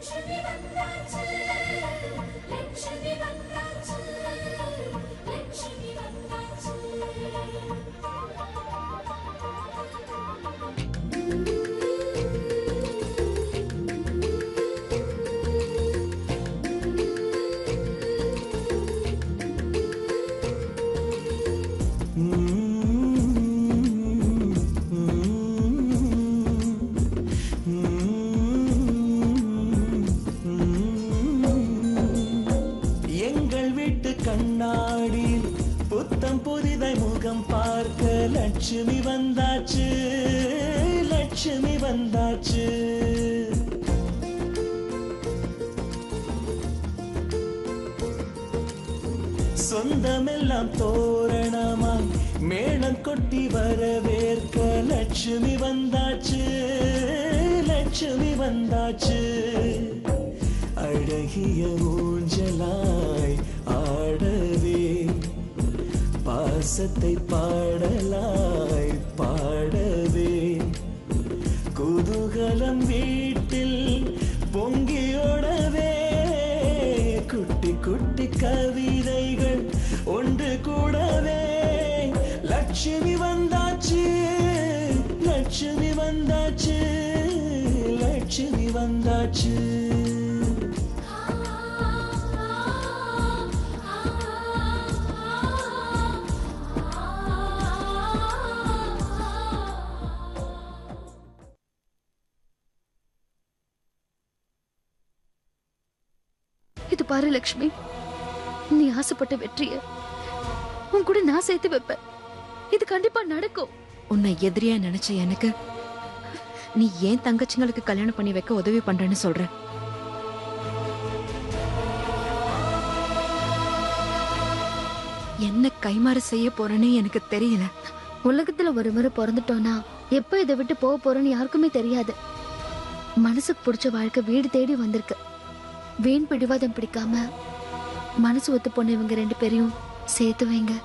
லட்சுமி வந்தாச்சு, லட்சுமி வந்தாச்சு. சொந்தமெல்லாம் தோரணமாய் மேளம் கொட்டி வரவேற்க லட்சுமி வந்தாச்சு, லட்சுமி வந்தாச்சு. அழகிய ஊஞ்சலாய் ஆடவே பாசத்தை பாடலாய் பாடவே குதூகலம் வீட்டில் பொங்கியோடவே குட்டி குட்டி கவிதைகள் ஒன்று கூடவே லட்சுமி வந்தாச்சு, லட்சுமி வந்தாச்சு, லட்சுமி வந்தாச்சு. இது பாரு லட்சுமி, நீ ஆசைப்பட்ட வெற்றிய உன் கூட நான் சேர்த்து வைப்பேன். இது கண்டிப்பா நடக்கும். உன்னை எதிரியா நினைச்ச எனக்கு நீ ஏன் தங்கச்சிங்களுக்கு கல்யாணம் பண்ணி வைக்க உதவி பண்றேன்னு சொல்ற. என்ன கைமாறு செய்ய போறேன்னு எனக்கு தெரியல. உலகத்துல ஒரு முறை பிறந்துட்டோம்னா எப்ப இதை விட்டு போக போறோன்னு யாருக்குமே தெரியாது. மனசுக்கு பிடிச்ச வாழ்க்கை வீடு தேடி வந்திருக்கு. வீண் பிடிவாதம் பிடிக்காம மனசு ஒத்து போன இவங்க ரெண்டு பேரையும் சேர்த்து வைங்க.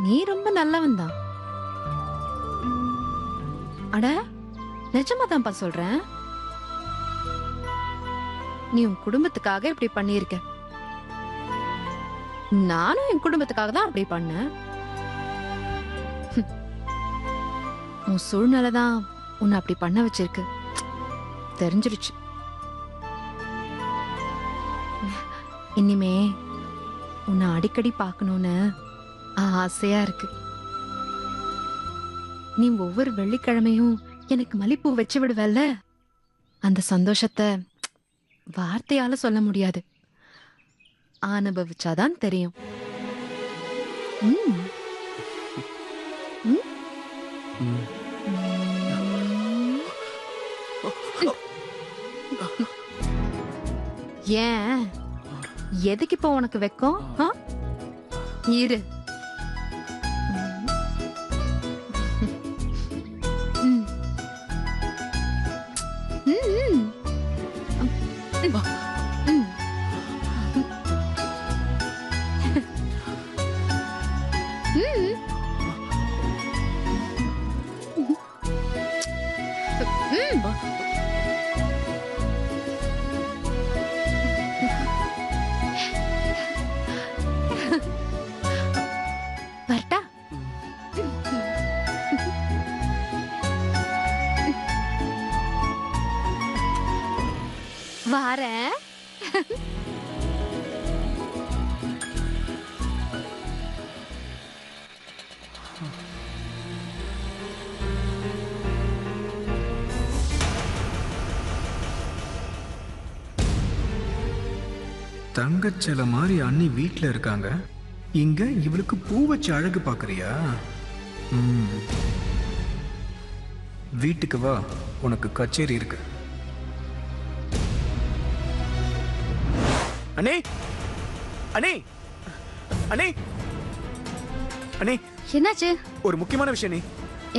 நீ ரொம்ப நல்லவன் தான். அட நிஜமா தான்ப்பா சொல்றேன். நீ உன் குடும்பத்துக்காக இப்படி பண்ணிருக்க. நானும் என் குடும்பத்துக்காக தான் அப்படி பண்ணேன். உன் சூழ்நிலை தான் உன்னை அப்படி பண்ண வச்சிருக்கு. தெரிஞ்சிருச்சு. இனிமே உன்னை அடிக்கடி பார்க்கணும்னு ஆசையா இருக்கு. நீ ஒவ்வொரு வெள்ளிக்கிழமையும் எனக்கு மல்லிப்பூ வச்சு விடுவல்ல, அந்த சந்தோஷத்தை வார்த்தையால சொல்ல முடியாது. அனுபவிச்சாதான் தெரியும். ஏன் எதுக்கு இப்ப உனக்கு வெக்கம்? இரு. வரட்டா? வாரேன். தங்கச்சேலை மாதிரி அண்ணி வீட்டில் இருக்காங்க, இங்க இவளுக்கு பூ வச்சு அழகு பார்க்கறியா? வீட்டுக்கு வா, உனக்கு கச்சேரி இருக்கு. அண்ணே அண்ணே அண்ணே அண்ணே, என்னாச்சு? ஒரு முக்கியமான விஷயம் நீ.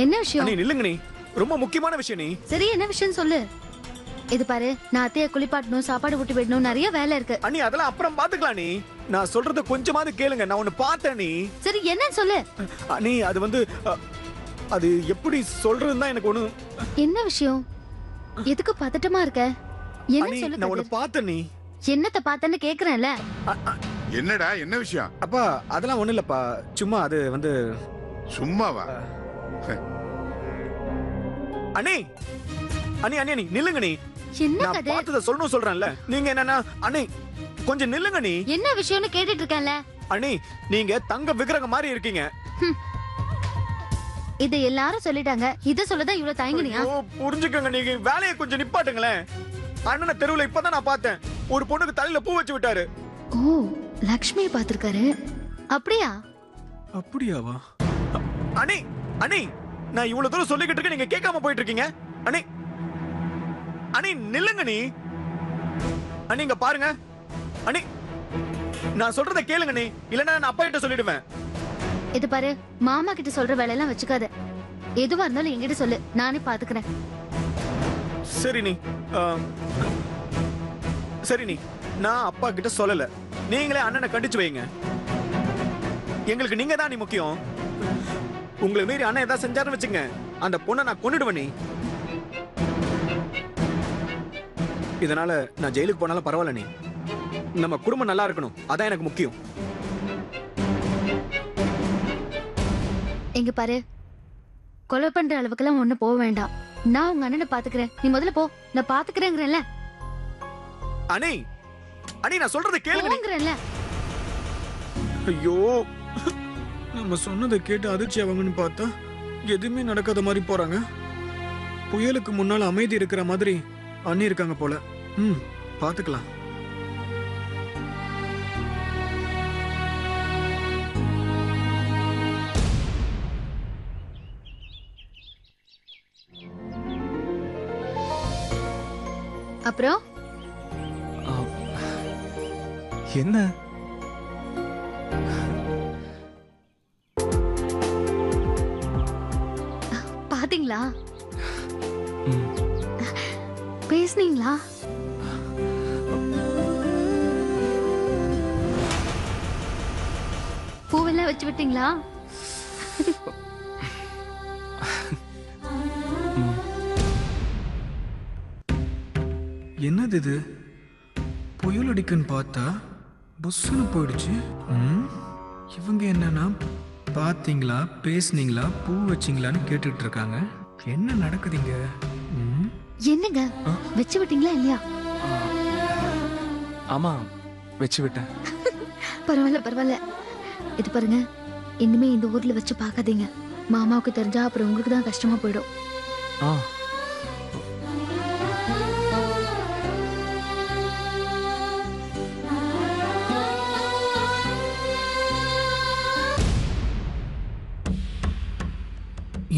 என்ன விஷயம்? அண்ணே நில்லுங்க நீ, ரொம்ப முக்கியமான விஷயம் நீ. சரி, என்ன விஷயம் சொல்லு. இது பாரு, நான் அத்தைய குளிப்பாட்டணும், சாப்பாடு ஊட்டி விடணும், நிறைய வேலை இருக்கு. அண்ணி அதெல்லாம் அப்புறம் பாத்துக்கலாம். நீ நான் சொல்றத கொஞ்சமாவது கேளுங்க. நான் ஒன்னு பார்த்தேன் நீ. சரி, என்னன்னு சொல்லு. அண்ணி அது வந்து அது எப்படி சொல்றதுன்னு தான் எனக்கு ஒண்ணு. என்ன விஷயம்? எதுக்கு பதட்டமா இருக்க? என்ன அண்ணி சொல்லு. நான் ஒன்னு பார்த்தேன் நீ. என்னத்த பார்த்தேன்னு கேக்குறேன்ல. என்னடா என்ன விஷயம்? அப்பா அதெல்லாம் ஒண்ணு இல்லப்பா, சும்மா அது வந்து. சும்மாவா? அண்ணி அண்ணி அண்ணி அண்ணி நில்லுங்க நீ. என்ன நான் கதை? பார்த்தத சொல்லணும் சொல்றேன்ல. நீங்க என்னன்னா அண்ணி கொஞ்சம் நில்லுங்க நீ. என்ன விஷயம்னு கேட்டுட்டு இருக்கேன்ல. அண்ணி நீங்க தங்க விக்கிரகம் மாதிரி இருக்கீங்க. இது எல்லாரும் சொல்லிட்டாங்க, இத சொல்லதான் இவ்வளவு தயங்குனியா? ஐயோ, புரிஞ்சுக்கங்க. நீங்க வேலையை கொஞ்சம் நிப்பாட்டுங்களேன். அண்ணனை தெருவுல இப்பதான் நான் பார்த்தேன். ஒரு பொண்ணுக்கு தலையில பூ வச்சு விட்டாரு. ஓ, லக்ஷ்மியை பாத்திருக்காரு. அப்படியா? அப்படியாவா? அண்ணி அண்ணி நான் இவ்வளவு தூரம் சொல்லிக்கிட்டு இருக்கேன், நீங்க கேட்காம போயிட்டு இருக்கீங்க. அண்ணி அண்ணி நில்லுங்க நீ. அண்ணி இங்க பாருங்க. அண்ணி நான் சொல்றத கேளுங்க நீ, இல்லன்னா நான் அப்பா கிட்ட சொல்லிடுவேன். இது பாரு, மாமா கிட்ட சொல்ற வேலையெல்லாம் வச்சுக்காத. எதுவா இருந்தாலும் என்கிட்ட சொல்லு, நானே பாத்துக்கிறேன். சரி நீ சரி நீ, நான் அப்பா கிட்ட சொல்லல. நீங்களே அண்ணனை கண்டிச்சு வைங்க. எங்களுக்கு நீங்க தான் நீ முக்கியம். உங்களை மீறி அண்ணன் ஏதாவது செஞ்சாருன்னு வச்சுங்க, அந்த பொண்ணை நான் கொன்னுடுவேன். நீ இதனால நான் ஜெயிலுக்கு போனாலும் பரவாயில்ல. நீ நம்ம குடும்பம் நல்லா இருக்கணும், அதான் எனக்கு முக்கியம். எங்க பாரு, கொலை பண்ற அளவுக்குலாம் ஒண்ணு போக வேண்டாம். நான் உங்க அண்ணனை பாத்துக்கிறேன், நீ முதல்ல போ. நான் பாத்துக்கிறேங்கிறேன்ல. அண்ணி அண்ணி நான் சொல்றத கேளுங்க. போங்கிறேன்ல. ஐயோ, நம்ம சொன்னதை கேட்டு அதிர்ச்சி ஆவாங்கன்னு பார்த்தா எதுவுமே நடக்காத மாதிரி போறாங்க. புயலுக்கு முன்னால அமைதி இருக்கிற மாதிரி அண்ணி இருக்காங்க போல. பாத்துக்கலாம். அப்புறம் என்ன? பாத்தீங்களா? பேசுனீங்களா? பூவெல்லாம் வச்சு விட்டீங்களா? என்னது இது? புயல் அடிக்குன்னு பார்த்தா புஸ்ஸுன்னு போயிடுச்சு. இவங்க என்னன்னா பாத்தீங்களா, பேசுனீங்களா, பூ வச்சிங்களான்னு கேட்டுட்டு இருக்காங்க. என்ன நடக்குதுங்க? என்னங்க வச்சு விட்டீங்களா இல்லையா? ஆமா, வச்சு விட்டேன். பரவாயில்ல பரவாயில்ல. இது பாருங்க, இனிமே இந்த ஊர்ல வச்சு பார்க்காதீங்க. மாமாவுக்கு தெரிஞ்சா அப்புறம் உங்களுக்கு தான் கஷ்டமா போயிடும். ஆ,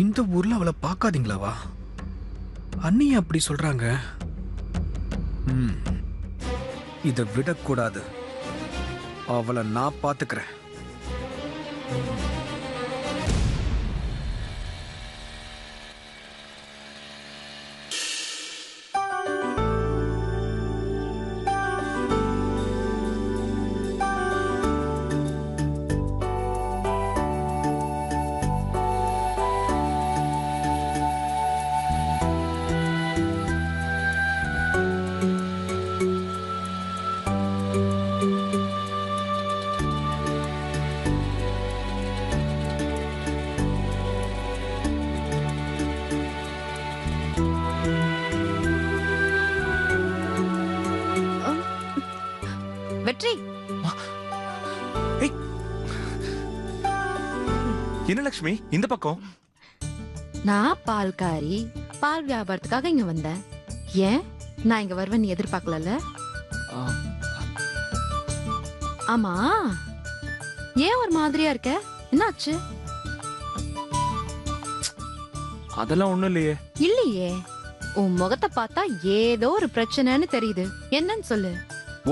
இந்த ஊர்ல அவளை பார்க்காதீங்களாவா? அண்ணி அப்படி சொல்றாங்க. இதை விடக்கூடாது. அவளை நான் பாத்துக்கிறேன். வெற்றி, என்ன லக்ஷ்மி இந்த பக்கம்? நான் பால்காரி, பால் வியாபாரத்துக்காக இங்க வந்தேன். ஏன் நான் இங்க வருவேன் நீ எதிர்பார்க்கல? ஆமா, ஏன் ஒரு மாதிரியா இருக்க? என்னாச்சு? அதெல்லாம் ஒண்ணும் இல்லையே. இல்லையே, உன் முகத்தை பார்த்தா ஏதோ ஒரு பிரச்சனைன்னு தெரியுது. என்னன்னு சொல்லு.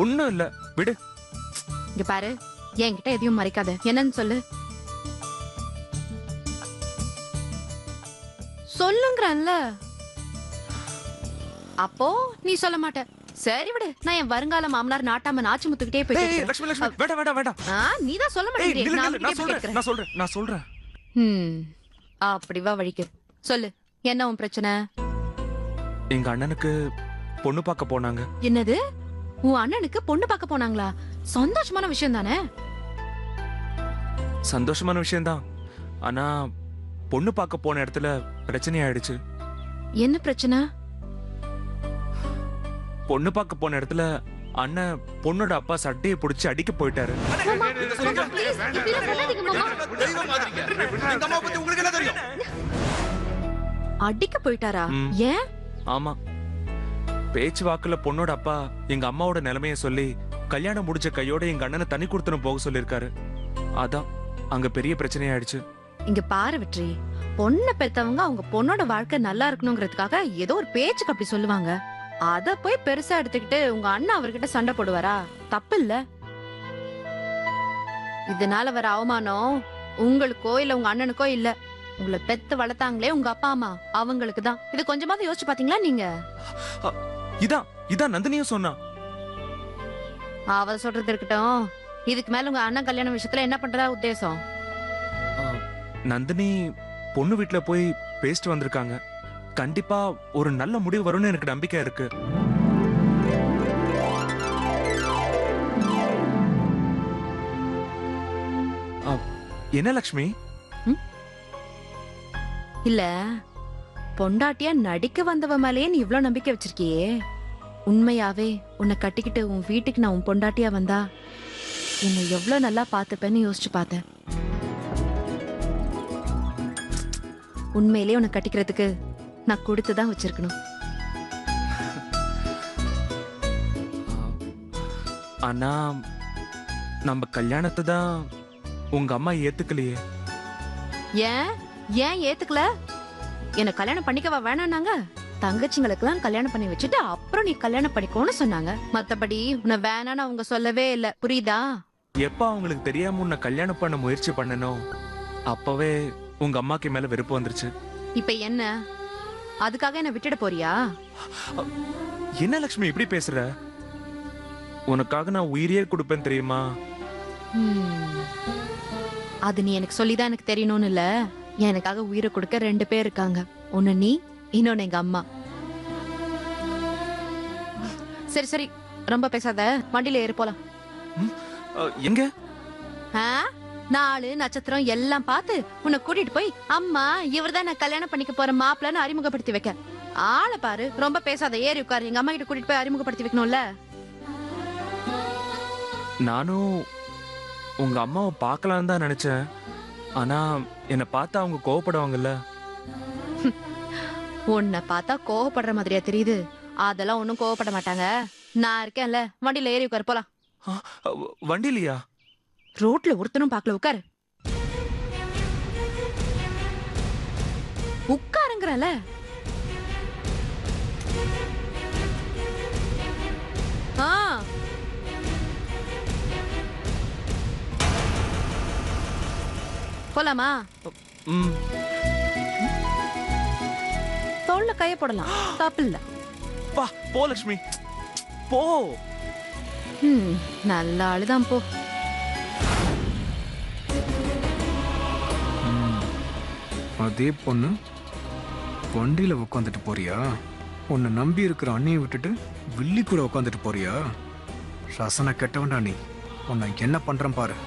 ஒண்ணும் இல்ல, விடு. இங்க பாரு, என்கிட்ட எதையும் மறைக்காத. என்னன்னு சொல்லு. சொல்லுங்கறல்ல. அப்போ நீ சொல்ல மாட்ட. சரி விடு, நான் என் வருங்கால மாமனார் நாட்டாம நாச்சு முத்துக்கிட்டே ஏய், போயிட்டு லட்சுமி லட்சுமி, வேண்டாம். நீதான் சொல்ல ஏய், நில்லு, மாட்டேங்கிற. நில்லு, நான் சொல்றேன். அப்படி வா வழிக்கு. சொல்லு, என்ன உன் பிரச்சனை? எங்க அண்ணனுக்கு பொண்ணு பார்க்க போனாங்க. என்னது, உன் அண்ணனுக்கு பொண்ணு பார்க்க போனாங்களா? சந்தோஷமான விஷயம் தானே? சந்தோஷமான விஷயம்தான். ஆனா பொண்ணு பார்க்க போன இடத்துல பிரச்சனை ஆயிடுச்சு. என்ன பிரச்சனை? பொண்ணு பார்க்க போன இடத்துல அண்ணன் பொண்ணோட அப்பா சட்டையை பிடிச்சி அடிக்க போயிட்டாரு. அடிக்க போயிட்டாரா? ம். ஏன்? ஆமா, பேச்சு வாக்குல பொண்ணோட அப்பா எங்க அம்மாவோட நிலைமைய சொல்லி கல்யாணம் முடிச்ச கையோட எங்க அண்ணனை தனி கொடுத்துன்னு போக சொல்லிருக்காரு. அதான் அங்க பெரிய பிரச்சனை ஆயிடுச்சு. இங்க பாரு வெற்றி, பொண்ணை பெத்தவங்க அவங்க பொண்ணோட வாழ்க்கை நல்லா இருக்கணுங்கிறதுக்காக ஏதோ ஒரு பேச்சுக்கு அப்படி சொல்லுவாங்க. அத போய் பெருசா எடுத்துக்கிட்டு உங்க அண்ணன் அவர்கிட்ட சண்டை போடுவாரா? தப்பு இல்ல. இதனால வர அவமானம் உங்களுக்கோ இல்ல உங்க அண்ணனுக்கோ இல்ல, உங்களை பெத்து வளர்த்தாங்களே உங்க அப்பா அம்மா, அவங்களுக்கு தான். இது கொஞ்சமாவது யோசிச்சு பாத்தீங்களா நீங்க? இதான் நந்தினியும் சொன்னா. அவ சொல்றது இருக்கட்டும், இதுக்கு மேல உங்க அண்ணன் கல்யாண விஷயத்துல என்ன பண்றதா உத்தேசம்? நந்தினி பொண்ணு வீட்டுல போய் பேசிட்டு வந்திருக்காங்க. கண்டிப்பா ஒரு நல்ல முடிவு வரும்னு எனக்கு நம்பிக்கை இருக்கு. என்ன லக்ஷ்மி? இல்ல, பொண்டாட்டியா நடிக்க வந்தவ மேலேயே நீ இவ்ளோ நம்பிக்கை வச்சிருக்கியே. உண்மையாவே உன்னை கட்டிக்கிட்டு உன் வீட்டுக்கு நான் உன் பொண்டாட்டியா வந்தா என்னை எவ்வளவு நல்லா பாத்துப்பேன்னு யோசிச்சு பார்த்தேன். உண்மையிலேயே உன்னை கட்டிக்கிறதுக்கு நான் கொடுத்துதான் வச்சிருக்கணும். ஆனா நம்ம கல்யாணத்தை தான் உங்க அம்மா ஏத்துக்கலையே. ஏன் ஏன் ஏத்துக்கல? என்ன கல்யாணம் பண்ணிக்கவா வேணான்னாங்க? தங்கச்சிங்களுக்கெல்லாம் கல்யாணம் பண்ணி வச்சுட்டு அப்புறம் நீ கல்யாணம் பண்ணிக்கோன்னு சொன்னாங்க. மத்தபடி உன்னை வேணான்னு அவங்க சொல்லவே இல்ல. புரியுதா? எப்ப அவங்களுக்கு தெரியாம உன்னை கல்யாணம் பண்ண முயற்சி பண்ணனும் அப்பவே உங்க அம்மாக்கு மேல வெறுப்பு வந்துருச்சு. இப்ப என்ன, அதுக்காக என்ன விட்டுட போறியா? என்ன லட்சுமி இப்படி பேசுற? உனக்காக நான் உயிரையே கொடுப்பேன் தெரியுமா? அது நீ எனக்கு சொல்லிதான் எனக்கு தெரியணும்னு இல்ல. எனக்காக உயிரை கொடுக்க 2 பேர் இருக்காங்க. ஒன்னு நீ, இன்னொன்னு எங்க அம்மா. சரி சரி, ரொம்ப பேசாத, வண்டியில ஏறி போலாம். எங்க? 4 நட்சத்திரம் எல்லாம் பார்த்து உன்னை கூட்டிட்டு போய் அம்மா இவர்தான் நான் கல்யாணம் பண்ணிக்க போற மாப்பிள்ளன்னு அறிமுகப்படுத்தி வைக்க. ஆளை பாரு, ரொம்ப பேசாத, ஏறி உட்காரு. எங்க அம்மா கிட்ட கூட்டிட்டு போய் அறிமுகப்படுத்தி வைக்கணும்ல. நானும் உங்க அம்மாவை பார்க்கலான்னு தான் நினைச்சேன். ஆனா என்னை பார்த்தா அவங்க கோவப்படுவாங்கல்ல. உன்னை பார்த்தா கோவப்படுற மாதிரியா தெரியுது? அதெல்லாம் ஒன்னும் கோவப்பட மாட்டாங்க. நான் இருக்கேன்ல, வண்டியில ஏறி உட்காரு, போலாம். வண்டிலையா? ரோட்ல ஒருத்தனும் பாக்கல, உட்காரு. உட்காருங்கறல. போலாமா? தோள்ல கைய போடலாம், தப்பு இல்ல. போ லட்சுமி, போ. நல்ல ஆளுதான், போ. அதே பொண்ணு வண்டியில உட்காந்துட்டு போறியா? உன்னை நம்பி இருக்கிற அண்ணியை விட்டுட்டு வில்லி கூட உட்காந்துட்டு போறியா? ரசனை கெட்டவன்டா நீ. உன்னை என்ன பண்றேன் பாரு.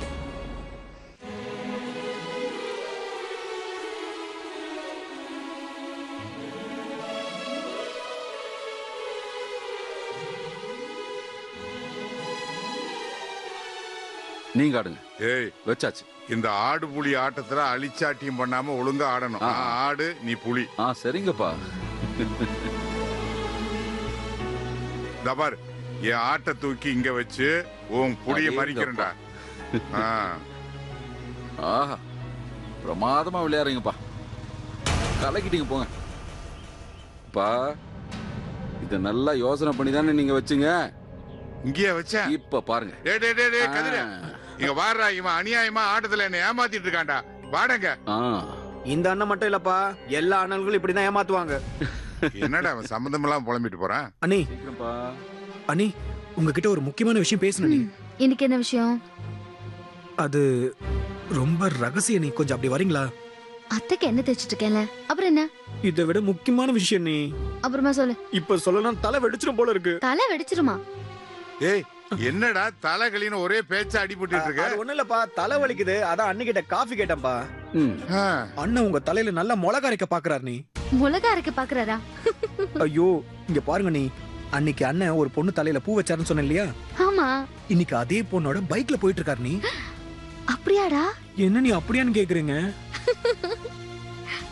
நீங்க ஆடுங்க. ஏய், வச்சாச்சு. இந்த ஆடு புலி ஆட்டத்துல அழிச்சாட்டியம் பண்ணாம ஒழுங்கா ஆடணும். ஆடு, நீ புலி. சரிங்கப்பா. தபார், என் ஆட்டை தூக்கி இங்க வச்சு உன் புடிய மறிக்கிறேன்டா. ஆ. ஆஹா பிரமாதமா விளையாடுறீங்கப்பா, கலக்கிட்டீங்க போங்க. பா இத நல்லா யோசனை பண்ணி தானே நீங்க வச்சுங்க. இங்கேயே வச்சேன். இப்ப பாருங்க. டேய் டேய் டேய் டேய் கதிர, இங்க வாடா. இவன் அநியாயமா ஆட்டத்துல என்ன ஏமாத்திட்டு இருக்கான்டா. வாடங்க. இந்த அண்ணன் மட்டும் இல்லப்பா, எல்லா அண்ணன்களும் இப்படிதான் ஏமாத்துவாங்க. என்னடா அவன் சம்பந்தமெல்லாம் புலம்பிட்டு போறான்? அண்ணி அண்ணி, உங்ககிட்ட ஒரு முக்கியமான விஷயம் பேசணும். நீ இன்னைக்கு என்ன விஷயம்? அது ரொம்ப ரகசியம். நீ கொஞ்சம் அப்படி வரீங்களா? அத்தைக்கு என்ன தைச்சிட்டு இருக்கேன்ல, அப்புறம் என்ன? இதை விட முக்கியமான விஷயம். நீ அப்புறமா சொல்லு. இப்ப சொல்லலாம் தலை வெடிச்சிடும் போல இருக்கு. தலை வெடிச்சிருமா? ஏய் என்னடா தலைகளின்னு ஒரே பேச்சா அடிபட்டு இருக்க? அது ஒண்ணு இல்லப்பா, தலை வலிக்குது, அதான் அண்ணிக்கிட்ட காஃபி கேட்டேன்பா. ஆ. அண்ணன் உங்க தலையில நல்லா மிளகா அரைக்க பாக்குறாரு. நீ மிளகா அரைக்க பாக்குறாரா? ஐயோ இங்க பாருங்க. நீ அன்னைக்கு அண்ணன் ஒரு பொண்ணு தலையில பூ வச்சாருன்னு சொன்ன இல்லையா? ஆமா. இன்னைக்கு அதே பொண்ணோட பைக்ல போயிட்டு இருக்காரு. நீ அப்படியாடா? என்ன நீ அப்படியான்னு கேக்குறீங்க?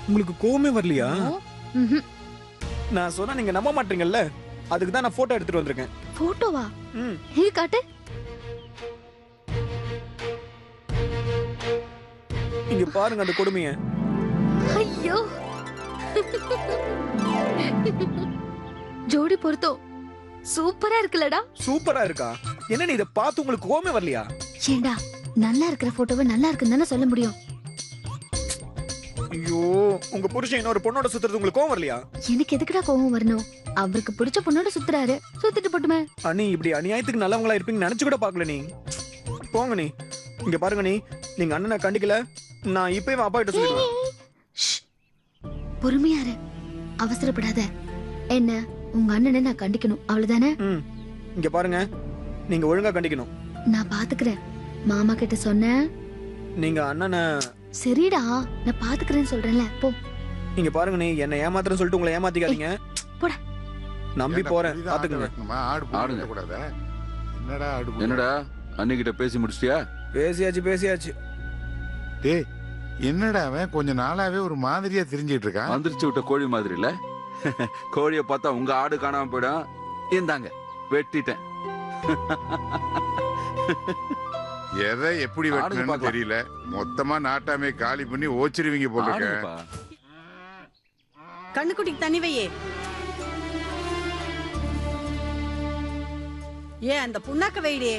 உங்களுக்கு கோவமே வரலையா? ம்ஹும். நான் சொன்னா நீங்க நம்ப மாட்டீங்கல்ல, அதுக்கு தான் நான் போட்டோ எடுத்துட்டு வந்திருக்கேன். போட்டோவா? எங்க காட்டு. இங்க பாருங்க அந்த கொடுமைய. ஐயோ ஜோடி பொருத்தம் சூப்பரா இருக்குல்லடா. சூப்பரா இருக்கா? என்ன நீ இத பார்த்து உங்களுக்கு கோவமே வரலையா? ஏண்டா, நல்லா இருக்கிற போட்டோவை நல்லா இருக்குன்னு தானே சொல்ல முடியும். ஐயோ உங்க புருஷன் இன்னொரு பொண்ணோட சுத்துறது உங்களுக்கு கோவம் வரலையா? எனக்கு எதுக்குடா கோவம் வரணும்? அவருக்கு பிடிச்ச பொண்ணோட சுத்துறாரு, சுத்திட்டு போட்டுமே. அண்ணி இப்படி அநியாயத்துக்கு நல்லவங்களா இருப்பீங்க நினைச்சு கூட பாக்கல. நீ போங்க. நீ இங்க பாருங்க. நீங்க அண்ணனை கண்டிக்கல, நான் இப்பவே அப்பா கிட்ட சொல்லிடுவேன். பொறுமையாரு, அவசரப்படாத. என்ன, உங்க அண்ணனை நான் கண்டிக்கணும் அவ்வளவுதானே? இங்க பாருங்க, நீங்க ஒழுங்கா கண்டிக்கணும். நான் பாத்துக்கிறேன். மாமா கிட்ட சொன்ன. நீங்க அண்ணனை. சரிடா, நான் பாத்துக்கிறேன்னு சொல்றேன்ல, போ. இங்க பாருங்க, நீ என்ன ஏமாத்துறேன்னு சொல்லிட்டு உங்களை ஏமாத்திக்காதீங்க. போடா. நம்பி போறேன், புரியுதா? ஆடு பாத்துக்கங்க. வெட்டணுமா? ஆடு ஆடுங்க. போட கூடாதா? என்னடா ஆடு? என்னடா அன்னிக்கிட்ட பேசி முடிச்சிட்டியா? பேசியாச்சு. டேய் என்னடா அவன் கொஞ்ச நாளாவே ஒரு மாதிரியா தெரிஞ்சிட்டு இருக்கான். மந்திரிச்சு விட்ட கோழி மாதிரி இல்ல? கோழியை பார்த்தா உங்க ஆடு காணாம போயிடும். இந்தாங்க வெட்டிட்டேன். எதை எப்படி வெட்டணும்னு தெரியல. மொத்தமா நாட்டாமே காலி பண்ணி ஓச்சிருவீங்க போல இருக்க. ஆடுங்கப்பா. கண்ணுக்குட்டிக்கு தண்ணி வையே. ஏன் அந்த புண்ணாக்க வைடே.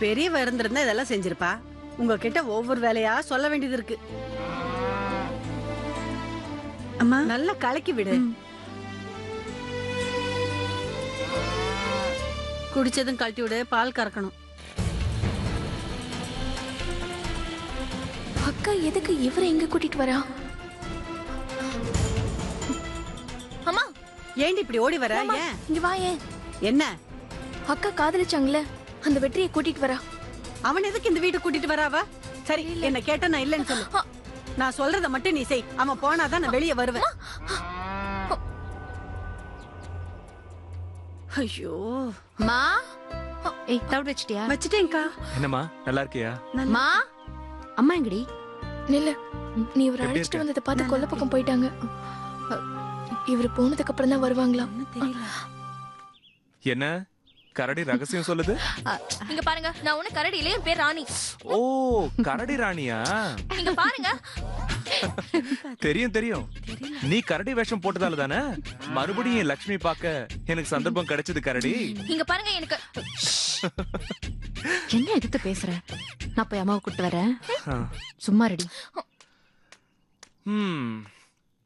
பெரியவ இருந்திருந்தா இதெல்லாம் செஞ்சிருப்பா. உங்ககிட்ட ஒவ்வொரு வேலையா சொல்ல வேண்டியது இருக்கு. அம்மா நல்லா கலக்கி விடு. குடிச்சதும் கழட்டி விடு, பால் கறக்கணும். அக்கா எதுக்கு இவரை எங்க கூட்டிட்டு வரா? அம்மா ஏண்டி இப்படி ஓடி வர? ஏன் இங்க வா. ஏன் என்ன? அக்கா காதலிச்சாங்களே, அந்த வெற்றியை கூட்டிட்டு வரா. அவன் எதுக்கு இந்த வீட்டுக்கு கூட்டிட்டு வராவா? சரி, என்ன கேட்ட நான் இல்லைன்னு சொல்லு. நான் சொல்றத மட்டும் நீ செய். அவன் போனாதான் நான் வெளியே வருவேன். ஐயோ மா, ஏய் தவிடு வச்சிட்டியா? வச்சிட்டேன்க்கா. என்னம்மா நல்லா இருக்கியா? மா, அம்மா எங்கடி? நில்ல, நீ இவரை எப்படி அழைச்சிட்டு இருக்க? வந்ததை பார்த்து கொல்ல பக்கம் போயிட்டாங்க. இவரு போனதுக்கு அப்புறம் தான் வருவாங்களா? தெரியல. என்ன கரடி ரகசியம் சொல்லுது? இங்க பாருங்க, நான் உன்ன கரடி இல்ல, என் பேர் ராணி. ஓ கரடி ராணியா? இங்க பாருங்க. தெரியும். நீ கரடி வேஷம் போட்டதால தானே மறுபடியும் என் லட்சுமி பார்க்க எனக்கு சந்தர்ப்பம் கிடைச்சது. கரடி இங்க பாருங்க, எனக்கு என்ன எதிர்த்து பேசுற? நான் போய் அம்மாவை கூட்டு வரேன். ஆ. சும்மா ரெடி.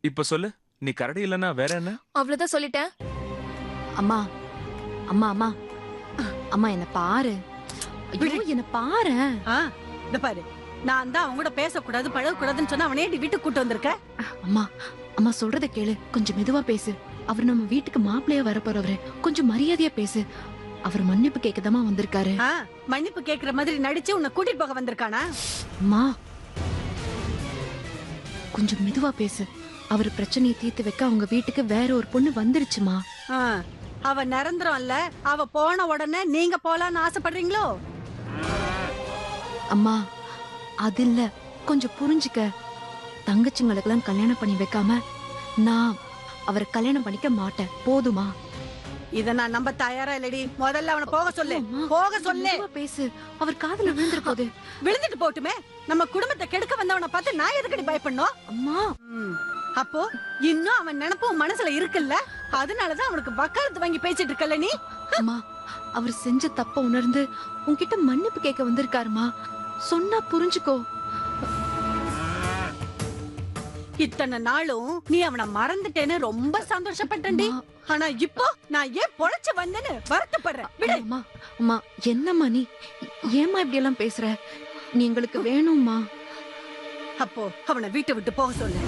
இப்ப சொல்லு, நீ கரடி இல்லனா வேற என்ன? அவ்வளவுதான் சொல்லிட்டேன். அம்மா அம்மா அம்மா அம்மா என்ன பாரு. ஐயோ என்ன பாரு. இந்த பாரு, நான் தான் அவங்க கூட பேசக்கூடாது பழகக்கூடாதுன்னு சொன்னா அவனே வீட்டுக்கு கூட்டு வந்திருக்க. அம்மா அம்மா சொல்றத கேளு, கொஞ்சம் மெதுவா பேசு. அவர் நம்ம வீட்டுக்கு மாப்பிள்ளையா வர போறவரு, கொஞ்சம் மரியாதையா பேசு. அவர் மன்னிப்பு கேட்கதாமா வந்திருக்காரு. மன்னிப்பு கேக்குற மாதிரி நடிச்சு உன்னை கூட்டிட்டு போக வந்திருக்கானா? அம்மா கொஞ்சம் மெதுவா பேசு. அவர் பிரச்சனையை தீர்த்து வைக்க அவங்க வீட்டுக்கு வேற ஒரு பொண்ணு வந்துருச்சுமா. அவ நிரந்தரம் இல்ல. அவ போன உடனே நீங்க போலான்னு ஆசைப்படுறீங்களோ? அம்மா அது இல்ல, கொஞ்சம் புரிஞ்சுக்க. தங்கச்சிங்களுக்கெல்லாம் கல்யாணம் பண்ணி வைக்காம நான் அவரை கல்யாணம் பண்ணிக்க மாட்டேன், போதுமா? இத நான் நம்ப தயாரா இல்லடி. முதல்ல அவனை போக சொல்லு. போக சொல்லு. மெதுவா பேசு, அவர் காதுல விழுந்துற போது. விழுந்துட்டு போட்டுமே. நம்ம குடும்பத்தை கெடுக்க வந்தவனை பார்த்து நான் எதுக்கடி பயப்படணும்? அம்மா அப்போ இன்னும் அவன் நினைப்பும் மனசுல இருக்குல்ல, அதனாலதான் அவனுக்கு வக்காலத்து வாங்கி பேசிட்டு இருக்கல நீ. அம்மா, அவர் செஞ்ச தப்ப உணர்ந்து உன்கிட்ட மன்னிப்பு கேட்க வந்திருக்காருமா. சொன்னா புரிஞ்சுக்கோ. இத்தனை நாளும் நீ அவனை மறந்துட்டேன்னு ரொம்ப சந்தோஷப்பட்டேன்டி. ஆனா இப்போ நான் ஏன் பொழைச்சு வந்தேன்னு வருத்தப்படுறேன். விடு. அம்மா அம்மா, என்னம்மா நீ? ஏம்மா இப்படி எல்லாம் பேசுற? நீ எங்களுக்கு வேணும்மா. அப்போ அவனை வீட்டை விட்டு போக சொல்லு.